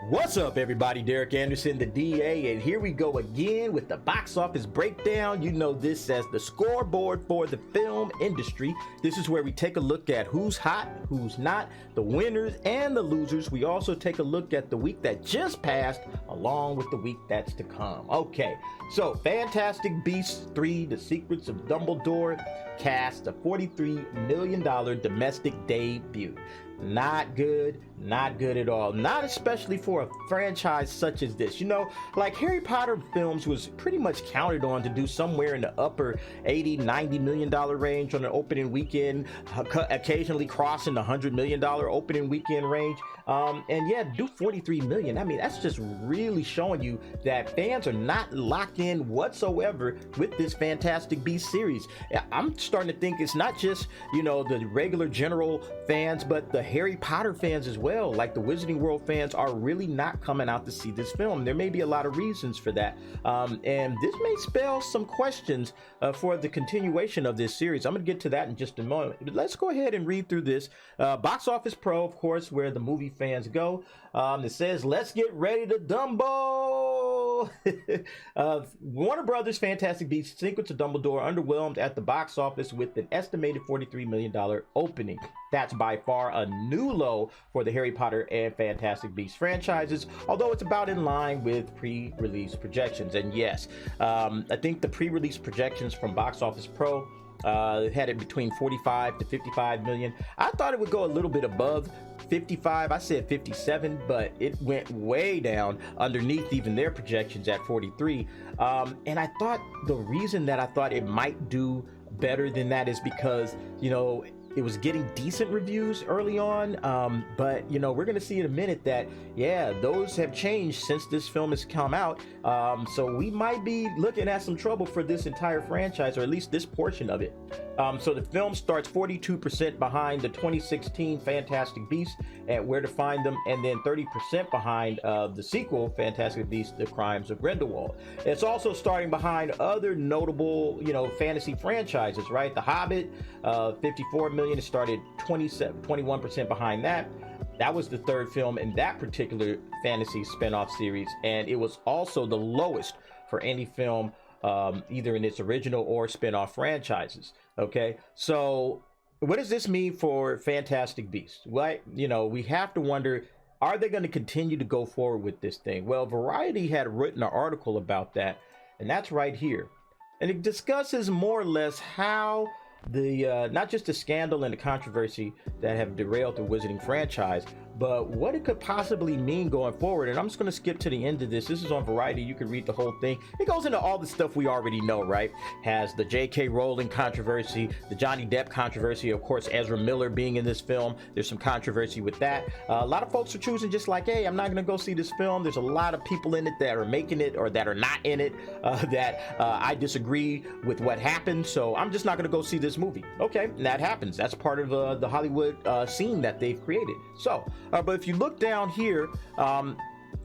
What's up, everybody? Derek Anderson, the DA, and here we go again with the box office breakdown. You know this as the scoreboard for the film industry. This is where we take a look at who's hot, who's not, the winners and the losers. We also take a look at the week that just passed along with the week that's to come. Okay, so Fantastic Beasts 3, The Secrets of Dumbledore cast a $43 million domestic debut. Not good at all. Not especially for a franchise such as this. You know, like Harry Potter films was pretty much counted on to do somewhere in the upper 80-90 million dollar range on an opening weekend, occasionally crossing the $100 million opening weekend range. And yeah, do 43 million. I mean, that's just really showing you that fans are not locked in whatsoever with this Fantastic Beasts series. I'm starting to think it's not just, you know, the regular general fans, but the Harry Potter fans as well. Like the Wizarding World fans are really not coming out to see this film. There may be a lot of reasons for that. And this may spell some questions for the continuation of this series. I'm going to get to that in just a moment. But let's go ahead and read through this. Box Office Pro, of course, where the movie fans go. It says, let's get ready to Dumbo. Warner Brothers Fantastic Beasts Secrets of Dumbledore underwhelmed at the box office with an estimated $43 million opening. That's by far a new low for the Harry Potter and Fantastic Beasts franchises, although it's about in line with pre-release projections. And yes, I think the pre-release projections from Box Office Pro had it between 45 to 55 million. I thought it would go a little bit above 55. I said 57, but it went way down underneath even their projections at 43. And I thought the reason that I thought it might do better than that is because, you know, it was getting decent reviews early on, but you know, we're gonna see in a minute that yeah, those have changed since this film has come out. So we might be looking at some trouble for this entire franchise, or at least this portion of it. So the film starts 42% behind the 2016 Fantastic Beasts and Where to Find Them, and then 30% behind the sequel, Fantastic Beasts: The Crimes of Grindelwald. It's also starting behind other notable, you know, fantasy franchises, right? The Hobbit, 54 million. It started 21% behind that. That was the third film in that particular fantasy spinoff series, and it was also the lowest for any film, either in its original or spinoff franchises. Okay, so what does this mean for Fantastic Beasts? Well, you know, we have to wonder, are they going to continue to go forward with this thing? Well, Variety had written an article about that, and that's right here. And it discusses more or less how the not just the scandal and the controversy that have derailed the Wizarding franchise, but what it could possibly mean going forward. And I'm just going to skip to the end of this. This is on Variety. You can read the whole thing. It goes into all the stuff we already know, right? Has the J.K. Rowling controversy, the Johnny Depp controversy, of course, Ezra Miller being in this film. There's some controversy with that. A lot of folks are choosing just like, hey, I'm not going to go see this film. There's a lot of people in it that are making it or that are not in it, that I disagree with what happened. So I'm just not going to go see this movie. Okay, that happens. That's part of the Hollywood scene that they've created. So, but if you look down here,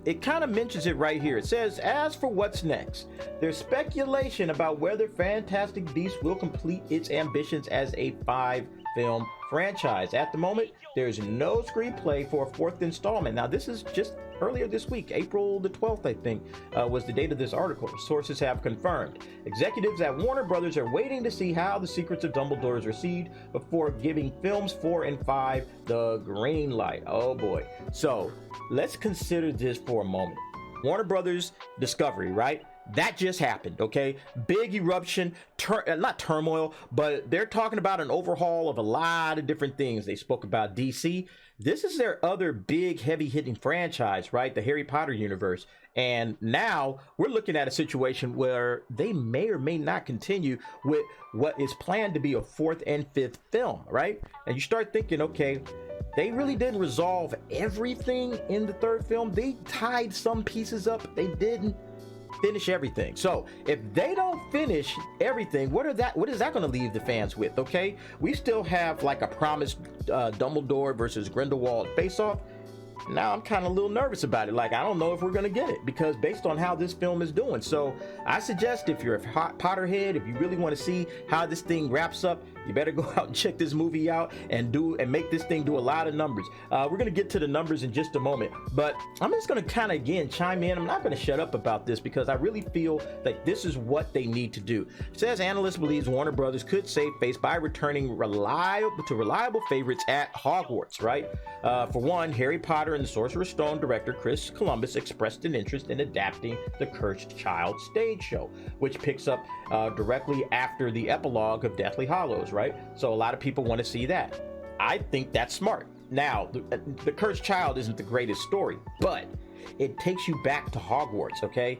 it kind of mentions it right here. It says, as for what's next, there's speculation about whether Fantastic Beasts will complete its ambitions as a 5-film franchise. At the moment, there's no screenplay for a 4th installment. Now, this is just earlier this week, April the 12th, I think, was the date of this article. Sources have confirmed. Executives at Warner Brothers are waiting to see how The Secrets of Dumbledore is received before giving films 4 and 5 the green light. Oh boy. So let's consider this for a moment. Warner Brothers Discovery, right? That just happened, okay? Big eruption, not turmoil, but they're talking about an overhaul of a lot of different things. They spoke about DC. This is their other big, heavy-hitting franchise, right? The Harry Potter universe. And now we're looking at a situation where they may or may not continue with what is planned to be a 4th and 5th film, right? And you start thinking, okay, they really didn't resolve everything in the 3rd film. They tied some pieces up. They didn't finish everything. So if they don't finish everything, what is that going to leave the fans with? Okay, we still have like a promised Dumbledore versus Grindelwald face-off. Now I'm kind of a little nervous about it. Like, I don't know if we're going to get it, because based on how this film is doing. So I suggest, if you're a hot Potterhead, if you really want to see how this thing wraps up, You better go out and check this movie out and make this thing do a lot of numbers. We're gonna get to the numbers in just a moment, but I'm just gonna kind of again chime in. I'm not gonna shut up about this because I really feel like this is what they need to do. It says analysts believes Warner Brothers could save face by returning reliable favorites at Hogwarts, right? For one, Harry Potter and the Sorcerer's Stone director Chris Columbus expressed an interest in adapting the Cursed Child stage show, which picks up directly after the epilogue of Deathly Hallows, right? So a lot of people want to see that. I think that's smart. Now, the Cursed Child isn't the greatest story, but it takes you back to Hogwarts, okay?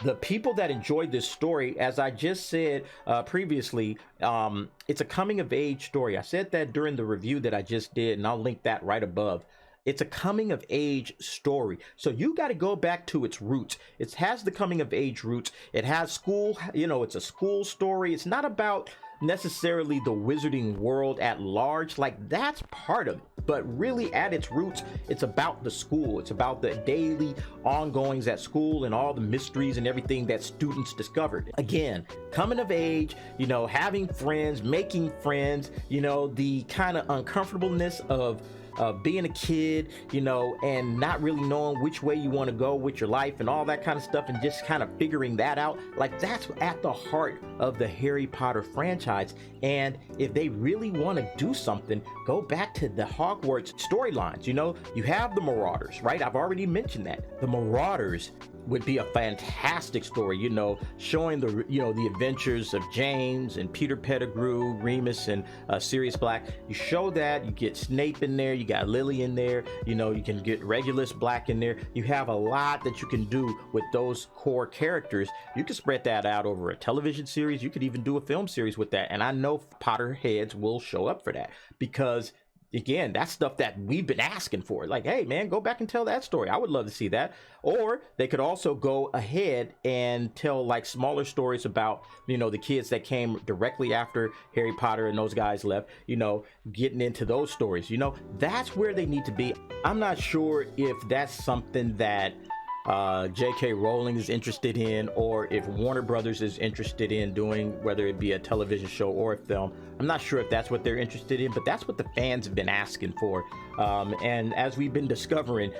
The people that enjoyed this story, as I just said previously, it's a coming of age story. I said that during the review that I just did, and I'll link that right above. It's a coming of age story. So you got to go back to its roots. It has the coming of age roots. It has school, it's a school story. It's not about necessarily the wizarding world at large. Like, that's part of it. But really at its roots, it's about the school. It's about the daily ongoings at school and all the mysteries and everything that students discovered. Again, coming of age, having friends, making friends, the kind of uncomfortableness of being a kid, and not really knowing which way you want to go with your life and all that kind of stuff, and just kind of figuring that out. Like, that's at the heart of the Harry Potter franchise. And if they really want to do something, go back to the Hogwarts storylines. You have the Marauders, right? I've already mentioned that. The Marauders would be a fantastic story, showing the adventures of James and Peter Pettigrew, Remus and Sirius Black. You show that, you get Snape in there, you got Lily in there, you can get Regulus Black in there. You have a lot that you can do with those core characters. You can spread that out over a television series. You could even do a film series with that. And I know Potterheads will show up for that, because again, that's stuff that we've been asking for. Like, hey man, go back and tell that story. I would love to see that. Or they could also go ahead and tell like smaller stories about, the kids that came directly after Harry Potter and those guys left, getting into those stories. That's where they need to be. I'm not sure if that's something that J.K. Rowling is interested in, or if Warner Brothers is interested in doing, whether it be a television show or a film. I'm not sure if that's what they're interested in, but that's what the fans have been asking for. And as we've been discovering,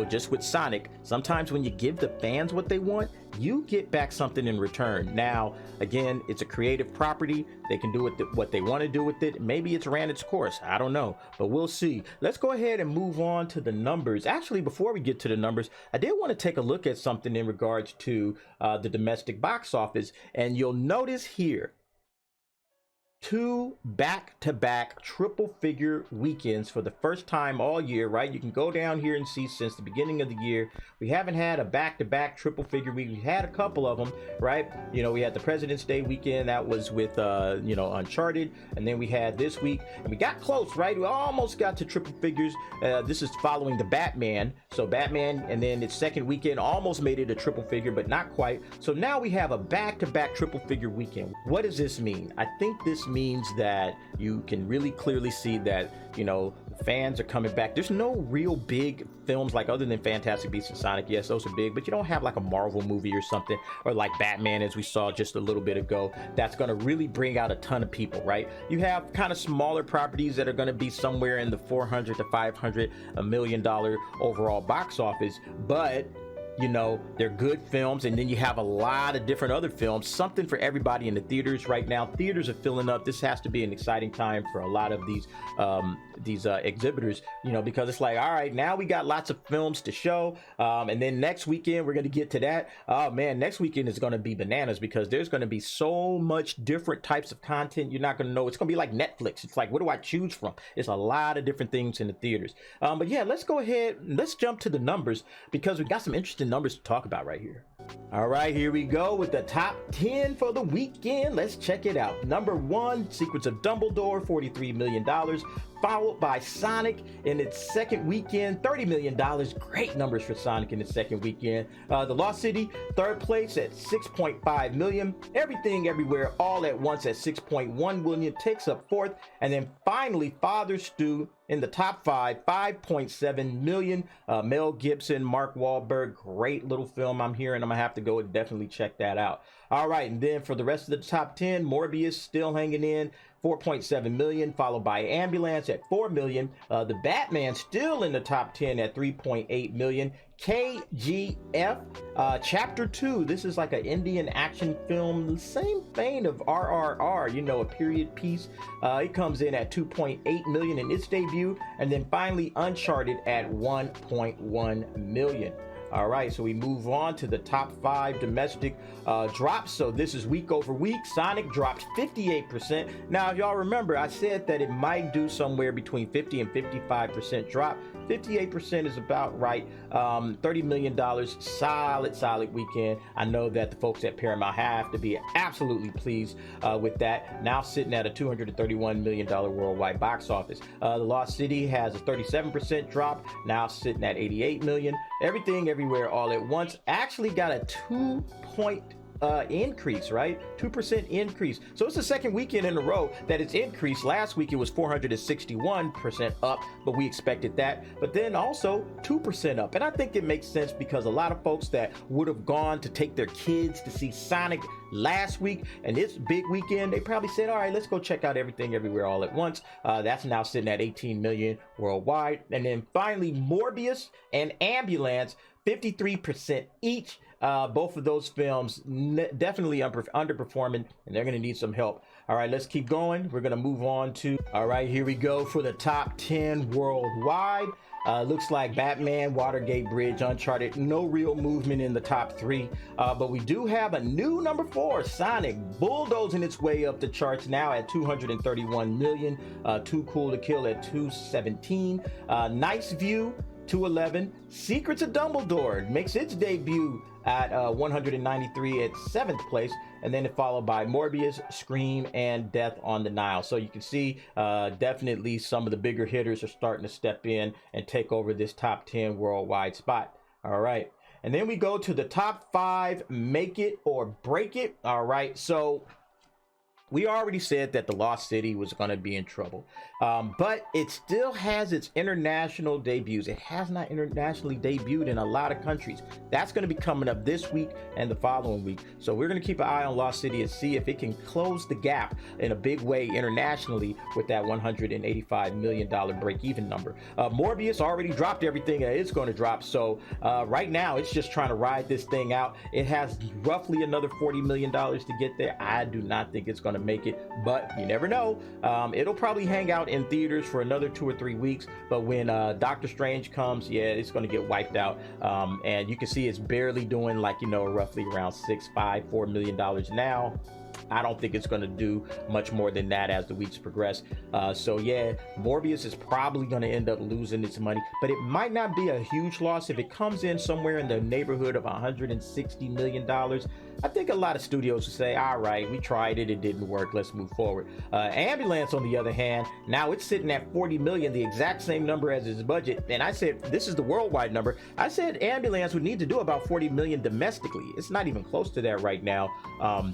just with Sonic, sometimes when you give the fans what they want, you get back something in return. Now, again, it's a creative property. They can do what they want to do with it. Maybe it's ran its course. I don't know, but we'll see. Let's go ahead and move on to the numbers. Actually, before we get to the numbers, I did want to take a look at something in regards to the domestic box office. And you'll notice here, 2 back-to-back triple figure weekends for the first time all year, right? You can go down here and see since the beginning of the year, we haven't had a back-to-back triple figure week. We had a couple of them, right? We had the President's Day weekend, that was with, Uncharted. And then we had this week, and we got close, right? We almost got to triple figures. This is following the Batman. So Batman, and then its second weekend almost made it a triple figure, but not quite. So now we have a back-to-back triple figure weekend. What does this mean? I think this means that you can really clearly see that fans are coming back. There's no real big films, like, other than Fantastic Beasts and Sonic. Yes, those are big, but you don't have like a Marvel movie or something, or like Batman, as we saw just a little bit ago, that's going to really bring out a ton of people, right? You have kind of smaller properties that are going to be somewhere in the $400 to $500 million overall box office, but they're good films. And then you have a lot of different other films, something for everybody in the theaters right now. Theaters are filling up. This has to be an exciting time for a lot of these exhibitors, because it's like, all right, now we got lots of films to show. And then next weekend, we're going to get to that. Oh man, next weekend is going to be bananas, because there's going to be so much different types of content. You're not going to know. It's going to be like Netflix. It's like, what do I choose from? It's a lot of different things in the theaters. But yeah, let's go ahead. Let's jump to the numbers, because we got some interesting numbers to talk about right here. All right, here we go with the top 10 for the weekend. Let's check it out. Number 1, Secrets of Dumbledore, $43 million, followed by Sonic in its second weekend, $30 million. Great numbers for Sonic in its second weekend. The Lost City, third place at $6.5 million. Everything Everywhere All at Once at $6.1 million takes up fourth. And then finally, Father Stew in the top 5, $5.7 million. Mel Gibson, Mark Wahlberg, great little film. I'm hearing I'm gonna have to go and definitely check that out. All right, and then for the rest of the top 10, Morbius still hanging in, 4.7 million, followed by Ambulance at 4 million. The Batman still in the top 10 at 3.8 million. KGF Chapter 2. This is like an Indian action film, the same vein of RRR, you know, a period piece. It comes in at 2.8 million in its debut, and then finally Uncharted at 1.1 million. All right, so we move on to the top 5 domestic drops. So this is week over week. Sonic dropped 58%. Now, if y'all remember, I said that it might do somewhere between 50 and 55% drop. 58% is about right. $30 million, solid weekend. I know that the folks at Paramount have to be absolutely pleased with that. Now sitting at a $231 million worldwide box office. The Lost City has a 37% drop, now sitting at 88 million. Everything Everywhere All at Once actually got a 2-point increase, right? 2% increase. So it's the second weekend in a row that it's increased. Last week it was 461% up, but we expected that. But then also 2% up. And I think it makes sense because a lot of folks that would have gone to take their kids to see Sonic last week and this big weekend, they probably said, all right, let's go check out Everything Everywhere All at Once. That's now sitting at 18 million worldwide. And then finally, Morbius and Ambulance, 53% each. Both of those films definitely underperforming, and they're going to need some help. All right, let's keep going. We're going to move on to, all right, here we go for the top 10 worldwide. Looks like Batman, Watergate Bridge, Uncharted, no real movement in the top 3. But we do have a new number 4, Sonic, bulldozing its way up the charts now at 231 million. Too Cool to Kill at 217. Nice View, 211. Secrets of Dumbledore makes its debut at 193 at 7th place, and then followed by Morbius, Scream, and Death on the Nile. So you can see definitely some of the bigger hitters are starting to step in and take over this top 10 worldwide spot. All right, and then we go to the top 5 make it or break it. All right, so we already said that the Lost City was going to be in trouble, but it still has its international debuts. It has not internationally debuted in a lot of countries. That's going to be coming up this week and the following week. So we're going to keep an eye on Lost City and see if it can close the gap in a big way internationally with that $185 million break-even number. Morbius already dropped everything that it's going to drop. So right now it's just trying to ride this thing out. It has roughly another $40 million to get there. I do not think it's going to make it, but you never know. It'll probably hang out in theaters for another 2 or 3 weeks, but when Doctor Strange comes, yeah, it's going to get wiped out. And you can see it's barely doing, like, you know, roughly around $4 million now. I don't think it's going to do much more than that as the weeks progress. So yeah, Morbius is probably going to end up losing its money, but it might not be a huge loss if it comes in somewhere in the neighborhood of $160 million. I think a lot of studios will say, all right, we tried it, it didn't work, let's move forward. Ambulance, on the other hand, now it's sitting at 40 million, the exact same number as its budget. And I said, this is the worldwide number. I said Ambulance would need to do about 40 million domestically. It's not even close to that right now.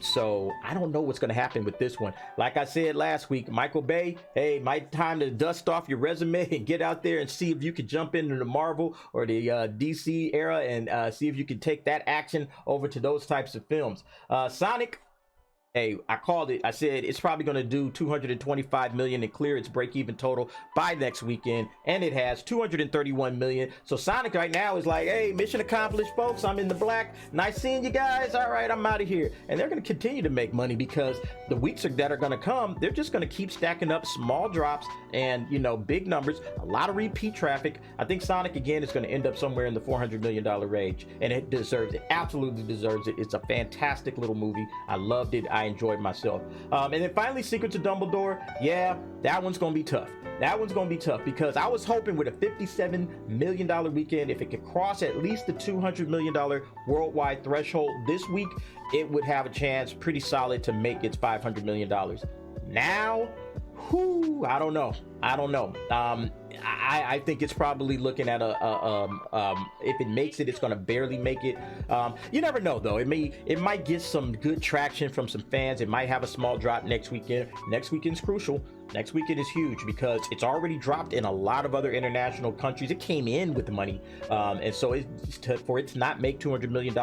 So I don't know what's going to happen with this one. Like I said last week, Michael Bay, hey, time to dust off your resume and get out there and see if you could jump into the Marvel or the DC era and see if you can take that action over to those types of films. Sonic, hey, I called it. I said it's probably going to do 225 million and clear its break-even total by next weekend, and it has 231 million. So Sonic right now is like, hey, mission accomplished, folks. I'm in the black. Nice seeing you guys. All right, I'm out of here. And they're going to continue to make money because the weeks that are going to come, they're just going to keep stacking up small drops and, you know, big numbers, a lot of repeat traffic. I think Sonic again is going to end up somewhere in the $400 million range, and it deserves it. Absolutely deserves it. It's a fantastic little movie. I loved it. I enjoyed myself. And then finally, Secrets of Dumbledore. Yeah, that one's gonna be tough. That one's gonna be tough because I was hoping with a $57 million weekend, if it could cross at least the $200 million worldwide threshold this week, it would have a chance pretty solid to make its $500 million. Now, whoo, I don't know. I think it's probably looking at if it makes it, it's going to barely make it. You never know though. It might get some good traction from some fans. It might have a small drop next weekend. Next weekend's crucial. Next weekend is huge because it's already dropped in a lot of other international countries. It came in with the money, and so for it to not make $200 million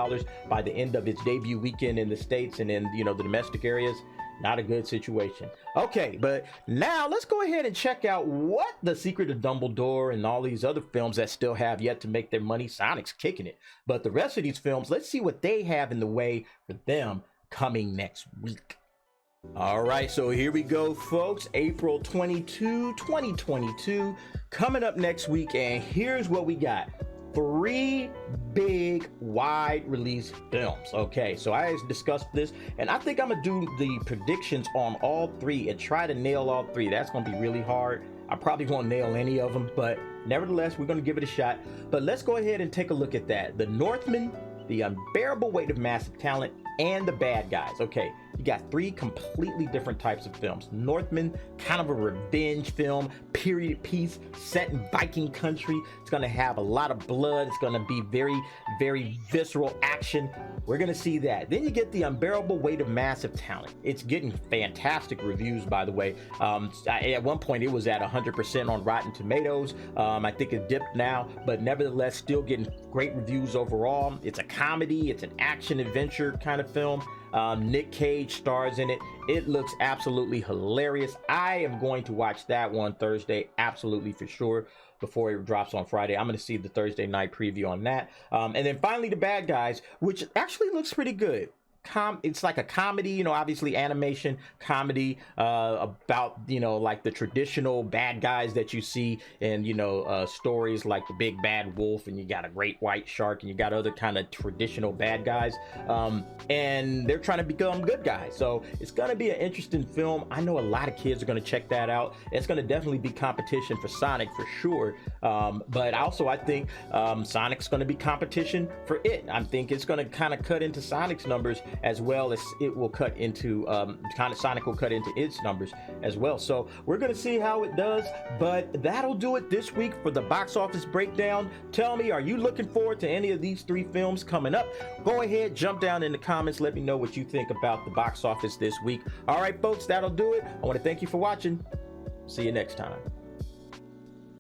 by the end of its debut weekend in the States and in, you know, the domestic areas, Not a good situation. Okay, but now let's go ahead and check out what the Secret of Dumbledore and all these other films that still have yet to make their money. Sonic's kicking it. But the rest of these films, let's see what they have in the way for them coming next week. All right, so here we go, folks. April 22, 2022, coming up next week, and here's what we got. 3 big wide release films. Okay, so I discussed this, and I think I'm gonna do the predictions on all 3 and try to nail all 3. That's gonna be really hard. I probably won't nail any of them, but nevertheless, we're gonna give it a shot. But let's go ahead and take a look at that. The Northman, The Unbearable Weight of Massive Talent, and The Bad Guys. Okay, you got 3 completely different types of films. Northman, kind of a revenge film, period piece, set in Viking country. It's gonna have a lot of blood. It's gonna be very, very visceral action. We're gonna see that. Then you get The Unbearable Weight of Massive Talent. It's getting fantastic reviews, by the way. At one point, it was at 100% on Rotten Tomatoes. I think it dipped now, but nevertheless, still getting great reviews overall. It's a comedy. It's an action adventure kind of film. Nick Cage stars in it. It looks absolutely hilarious. I am going to watch that one Thursday, absolutely for sure, before it drops on Friday. I'm going to see the Thursday night preview on that. And then finally, The Bad Guys, which actually looks pretty good. It's like a comedy, you know, obviously animation comedy, about, you know, like the traditional bad guys that you see in, you know, stories like the big bad wolf, and you got a great white shark, and you got other kind of traditional bad guys, and they're trying to become good guys. So it's gonna be an interesting film. I know a lot of kids are gonna check that out. It's gonna definitely be competition for Sonic for sure, but also I think Sonic's gonna be competition for it. I think it's gonna kind of cut into Sonic's numbers, as well as it will cut into Sonic will cut into its numbers as well. So we're gonna see how it does, but that'll do it this week for the box office breakdown. Tell me, are you looking forward to any of these 3 films coming up? Go ahead, jump down in the comments, let me know what you think about the box office this week. All right, folks, that'll do it. I want to thank you for watching. See you next time.